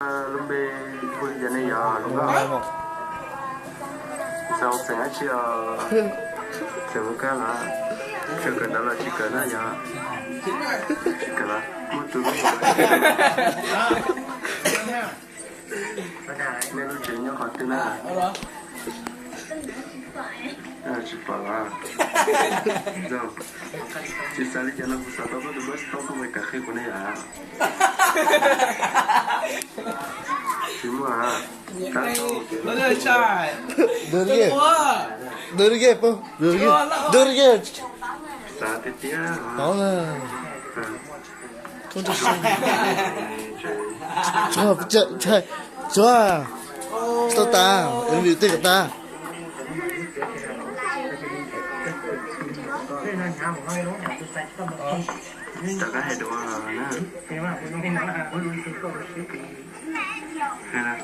Lumbe hujannya ya, lupa. Sao sengaja ya, semoga lah. Sekarang lah jika lah ya, jika lah, mutu. Nên lu chuyện nhau hỏi tên à? Chị bảo là rồi chị sao đi cho nó sao tao có được bớt tao không phải cả khi của này à? Chị mà Nó trai Dörge. Dörge po. Dörge. Dörge. sao thế tía? Đó là 좋아 잘 좋아 썼다 여기 이때 갔다 Chắc cái hệ đồ nè. Hay là